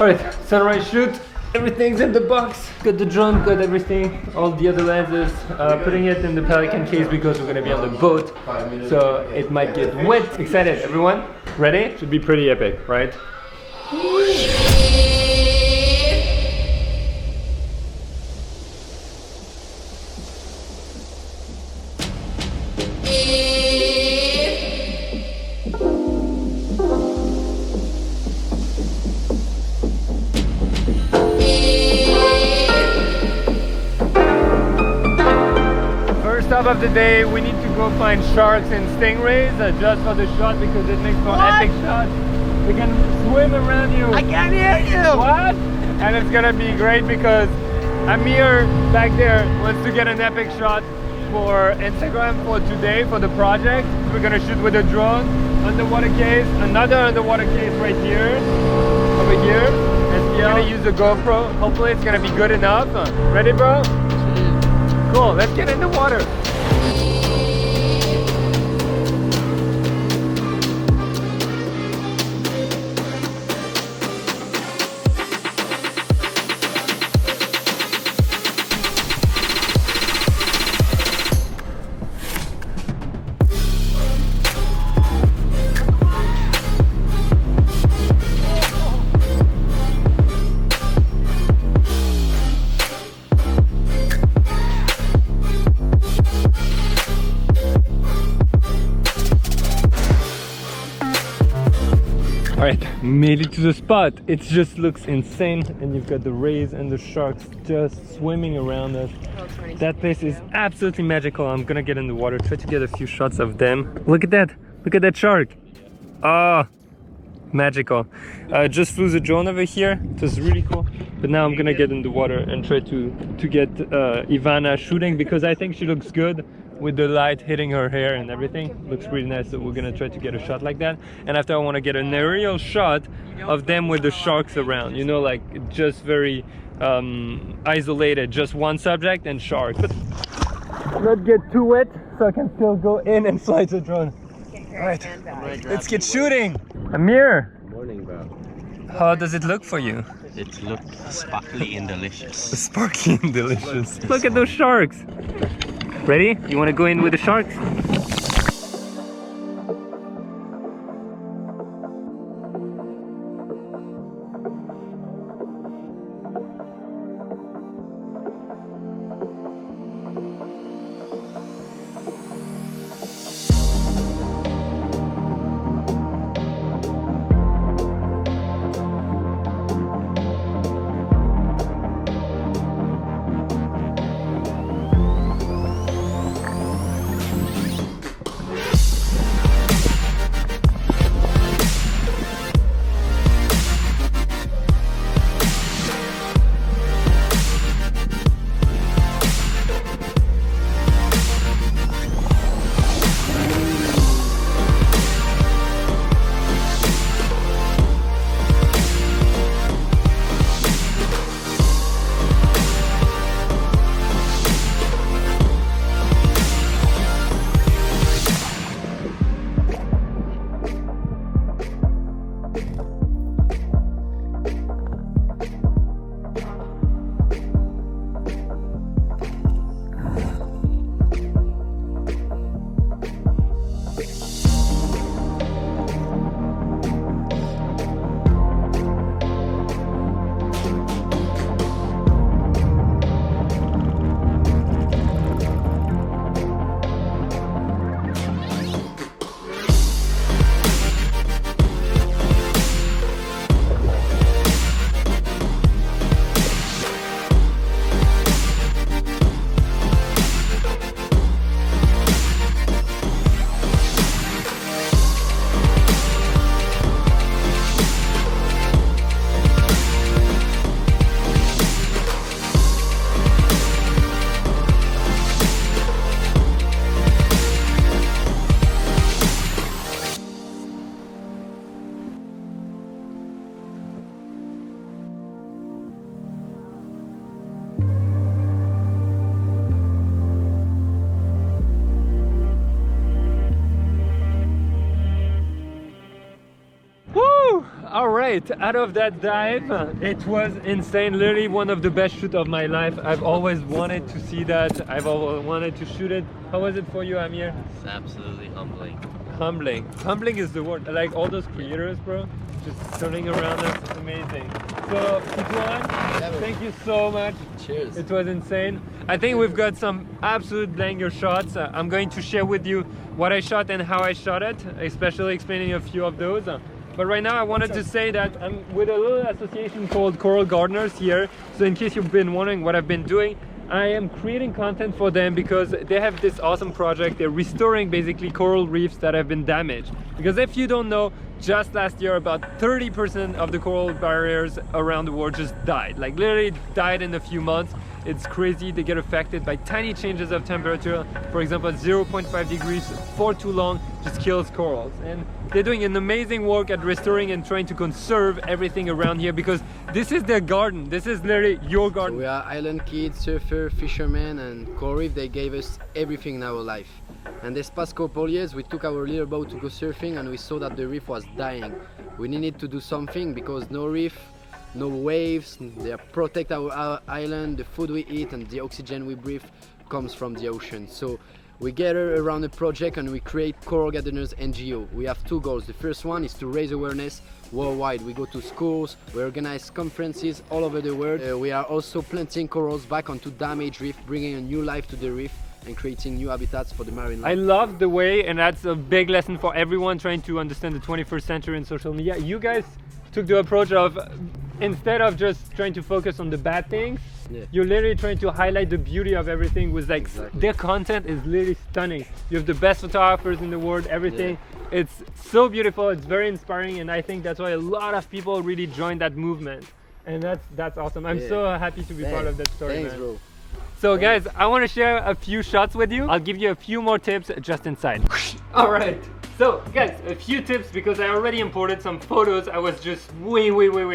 Alright, sunrise shoot. Everything's in the box. Got the drone, got everything, all the other lenses. Putting it in the Pelican case because we're gonna be on the boat, so it might get wet. Excited, everyone? Ready? Should be pretty epic, right? Stop of the day, we need to go find sharks and stingrays just for the shot because it makes for epic shots. We can swim around you. I can't hear you! What? And it's gonna be great because Amir back there wants to get an epic shot for Instagram for today for the project. We're gonna shoot with a drone, underwater case, another underwater case right here, over here. And we're gonna use the GoPro. Hopefully it's gonna be good enough. Ready, bro? Cool, let's get in the water. Alright, made it to the spot. It just looks insane, and you've got the rays and the sharks just swimming around us. That place is absolutely magical. I'm gonna get in the water, try to get a few shots of them. Look at that! Look at that shark! Ah, magical. Just flew the drone over here. It was really cool. But now I'm gonna get in the water and try to get Ivana shooting because I think she looks good. With the light hitting her hair and everything, looks really nice. So we're gonna try to get a shot like that. And after I want to get an aerial shot of them with the sharks around, you know, like just very isolated, just one subject and sharks. But not get too wet so I can still go in and fly the drone. All right, let's get shooting. Amir. Morning, bro. How does it look for you? It looked sparkly and delicious. Sparkly and delicious. Look at those sharks. Ready? You want to go in with the sharks? right, out of that dive, it was insane. Literally one of the best shoots of my life. I've always wanted to see that. I've always wanted to shoot it. How was it for you, Amir? It's absolutely humbling. Humbling is the word. Like all those creators, bro, just turning around us, it's amazing. So, Titouan, thank you so much. Cheers. It was insane. I think we've got some absolute banger shots. I'm going to share with you what I shot and how I shot it, especially explaining a few of those. But right now I wanted to say that I'm with a little association called Coral Gardeners here. So in case you've been wondering what I've been doing, I am creating content for them because they have this awesome project. They're restoring basically coral reefs that have been damaged. Because if you don't know, just last year about 30% of the coral barriers around the world just died. Like literally died in a few months. It's crazy. They get affected by tiny changes of temperature. For example, 0.5 degrees for too long just kills corals. And they're doing an amazing work at restoring and trying to conserve everything around here because this is their garden. This is literally your garden. We are island kids, surfer, fishermen, and coral reef. They gave us everything in our life. And this past couple years, we took our little boat to go surfing and we saw that the reef was dying. We needed to do something because no reef, no waves, they protect our island, the food we eat and the oxygen we breathe comes from the ocean. So we gather around a project and we create Coral Gardeners NGO. We have two goals. The first one is to raise awareness worldwide. We go to schools, we organize conferences all over the world. We are also planting corals back onto damaged reef, bringing a new life to the reef and creating new habitats for the marine life. I love the way, and that's a big lesson for everyone trying to understand the 21st century in social media. You guys took the approach of, instead of just trying to focus on the bad things, you're literally trying to highlight the beauty of everything with like, their content is literally stunning. You have the best photographers in the world, everything. It's so beautiful, it's very inspiring, and I think that's why a lot of people really joined that movement. And that's awesome. I'm so happy to be part of that story, Thanks, man. bro. So guys, I want to share a few shots with you. I'll give you a few more tips just inside. All right. So guys, a few tips because I already imported some photos. I was just way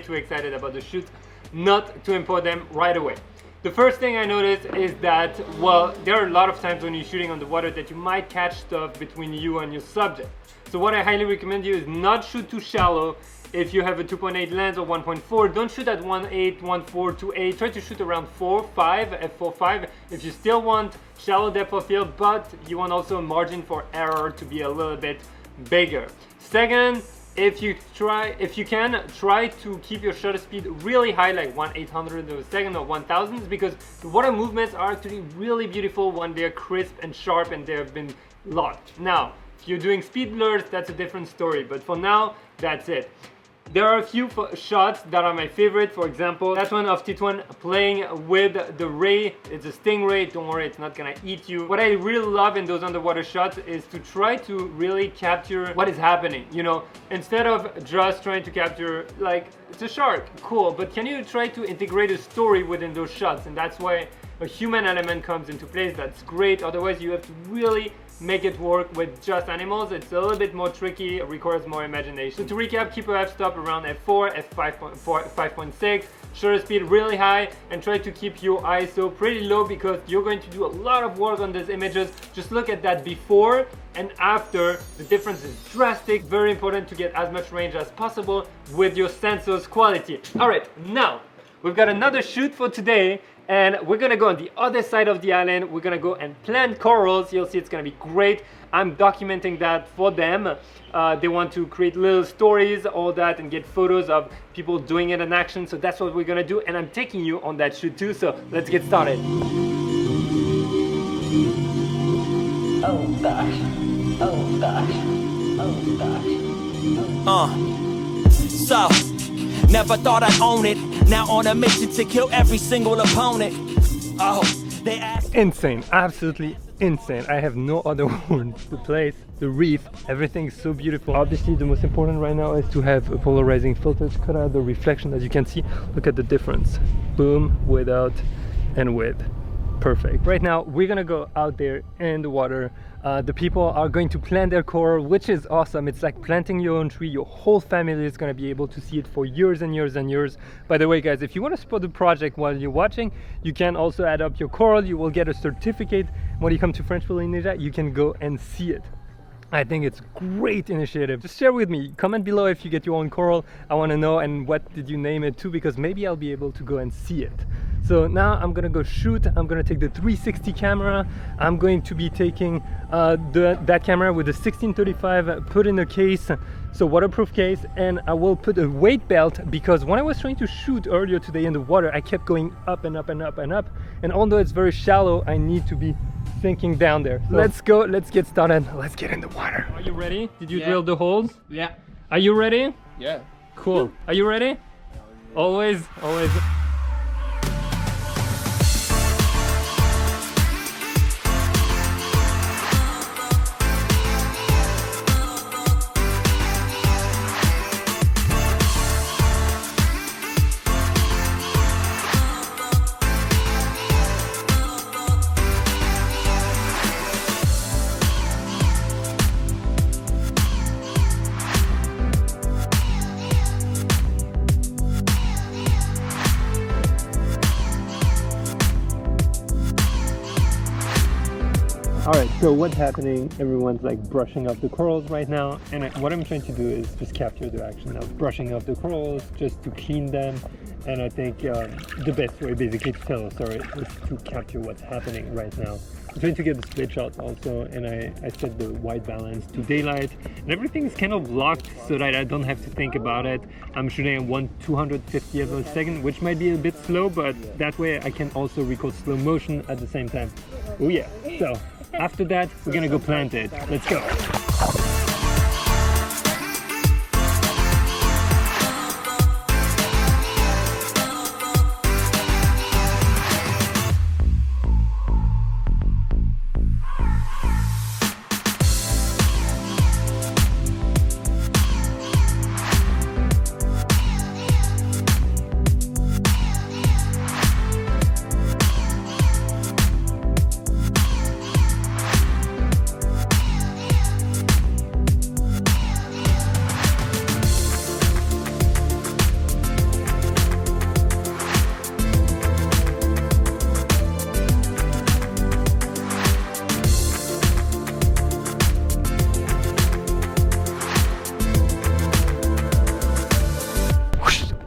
too excited about the shoot not to import them right away. The first thing I noticed is that, well, there are a lot of times when you're shooting on the water that you might catch stuff between you and your subject. So what I highly recommend you is not shoot too shallow. If you have a 2.8 lens or 1.4, don't shoot at 1.8, 1.4, 2.8. Try to shoot around 4.5, f4.5 if you still want shallow depth of field, but you want also a margin for error to be a little bit bigger. Second, if you can, try to keep your shutter speed really high, like 1/800 of a second or 1000s, because the water movements are actually really beautiful when they're crisp and sharp and they have been locked. Now, if you're doing speed blurs, that's a different story, but for now, that's it. There are a few shots that are my favorite. For example, that one of Titouan playing with the ray. It's a stingray. Don't worry, it's not gonna eat you. What I really love in those underwater shots is to try to really capture what is happening. You know, instead of just trying to capture, like, it's a shark, cool, but can you try to integrate a story within those shots? And that's why a human element comes into place. That's great. Otherwise, you have to really make it work with just animals. It's a little bit more tricky, it requires more imagination. So to recap, keep your f-stop around f4, f5.6, shutter speed really high, and try to keep your ISO pretty low because you're going to do a lot of work on these images. Just look at that before and after. The difference is drastic. Very important to get as much range as possible with your sensors quality. All right, now we've got another shoot for today, and we're gonna go on the other side of the island. We're gonna go and plant corals. You'll see it's gonna be great. I'm documenting that for them. They want to create little stories, all that, and get photos of people doing it in action. So that's what we're gonna do, and I'm taking you on that shoot too. So let's get started. Oh gosh. Oh gosh. Oh gosh. So, never thought I'd own it. Now on a mission to kill every single opponent. Oh, they ask. Insane, absolutely insane. I have no other words. The place, the reef, everything is so beautiful. Obviously, the most important right now is to have a polarizing filter to cut out the reflection. As you can see, look at the difference. Boom, without and with. Perfect. Right now, we're gonna go out there in the water. The people are going to plant their coral, which is awesome. It's like planting your own tree. Your whole family is going to be able to see it for years and years and years. By the way, guys, if you want to support the project while you're watching, you can also add up your coral. You will get a certificate. When you come to French Polynesia, you can go and see it. I think it's a great initiative. Just share with me, comment below if you get your own coral. I want to know, and what did you name it too, because maybe I'll be able to go and see it. So now I'm gonna go shoot. I'm gonna take the 360 camera. I'm going to be taking that camera with the 1635, put in a case, so waterproof case, and I will put a weight belt, because when I was trying to shoot earlier today in the water, I kept going up and up and up and up, and although it's very shallow, I need to be sinking down there. So let's go, let's get started, let's get in the water. Are you ready? Did you drill the holes? Yeah. Are you ready? Yeah. Cool. Are you ready? Always, always. Alright, so what's happening? Everyone's like brushing off the corals right now, and what I'm trying to do is just capture the action of brushing off the corals just to clean them. And I think the best way basically to tell a story is to capture what's happening right now. I'm trying to get the split shots also, and I set the white balance to daylight, and everything is kind of locked so that I don't have to think about it. I'm shooting at 1/250th of a second, which might be a bit slow, but that way I can also record slow motion at the same time. Oh yeah, so after that we're gonna go plant it. Let's go.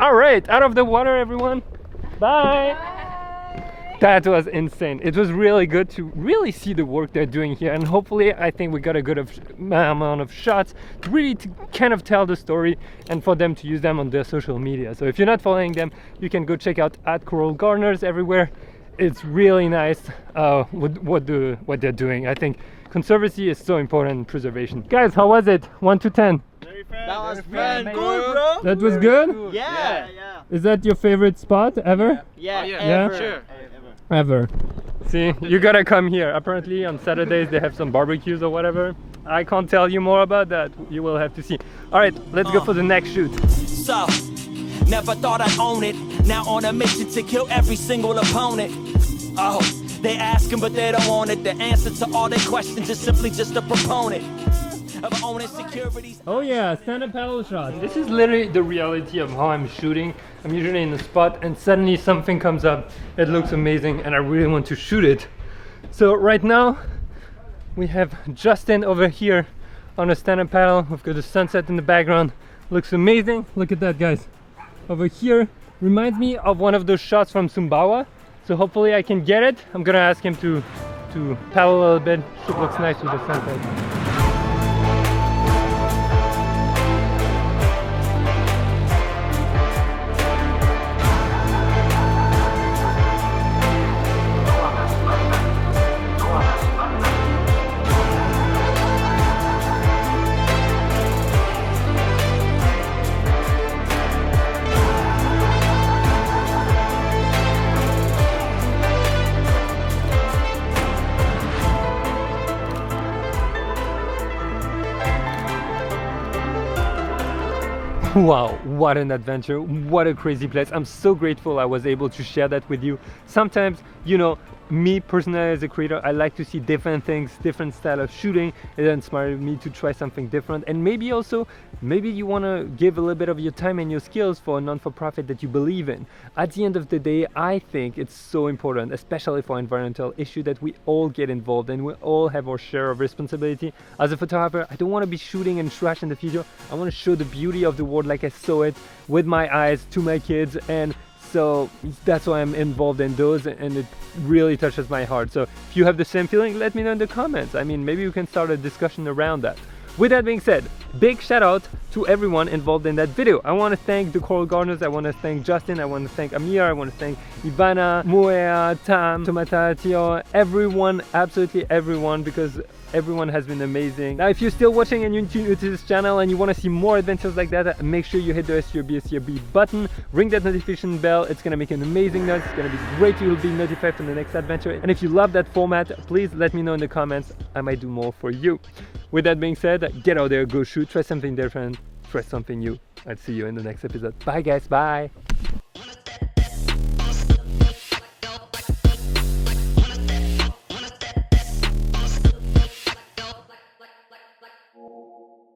All right, out of the water, everyone. Bye. That was insane. It was really good to really see the work they're doing here, and hopefully I think we got a good amount of shots to really kind of tell the story, and for them to use them on their social media. So if you're not following them, you can go check out @CoralGardeners everywhere. It's really nice what they're doing. I think conservancy is so important in preservation. Guys, how was it? 1 to 10. That was very good, bro. That was good? Yeah. Is that your favorite spot ever? Yeah. Yeah? Sure. Ever. See, you gotta come here. Apparently on Saturdays they have some barbecues or whatever. I can't tell you more about that. You will have to see. All right, let's go for the next shoot. So, never thought I'd own it. Now on a mission to kill every single opponent. Oh, they asking but they don't want it. The answer to all their questions is simply just a proponent of owning securities. Oh yeah, stand-up paddle shot. This is literally the reality of how I'm shooting. I'm usually in the spot and suddenly something comes up. It looks amazing and I really want to shoot it. So right now we have Justin over here on a stand-up paddle. We've got the sunset in the background. Looks amazing. Look at that, guys. Over here reminds me of one of those shots from Sumbawa. So hopefully I can get it. I'm gonna ask him to paddle a little bit. It looks nice with the sunset. Wow, what an adventure, what a crazy place. I'm so grateful I was able to share that with you. Sometimes, you know, me personally as a creator, I like to see different things, different style of shooting. It inspired me to try something different. And maybe also, maybe you want to give a little bit of your time and your skills for a non-for-profit that you believe in. At the end of the day, I think it's so important, especially for environmental issue, that we all get involved and we all have our share of responsibility. As a photographer, I don't want to be shooting and trash in the future. I want to show the beauty of the world like I saw it with my eyes to my kids, and so that's why I'm involved in those, and it really touches my heart. So if you have the same feeling, let me know in the comments. I mean, maybe we can start a discussion around that. With that being said, big shout out to everyone involved in that video. I want to thank the Coral Gardeners, I want to thank Justin, I want to thank Amir, I want to thank Ivana, Moea, Tam, Tomata, Tio, everyone, absolutely everyone, because everyone has been amazing. Now, if you're still watching and you're new to this channel and you want to see more adventures like that, make sure you hit the SURB button, ring that notification bell. It's going to make an amazing noise. It's going to be great. You will be notified from the next adventure. And if you love that format, please let me know in the comments. I might do more for you. With that being said, get out there, go shoot, try something different, try something new. I'll see you in the next episode. Bye guys, bye.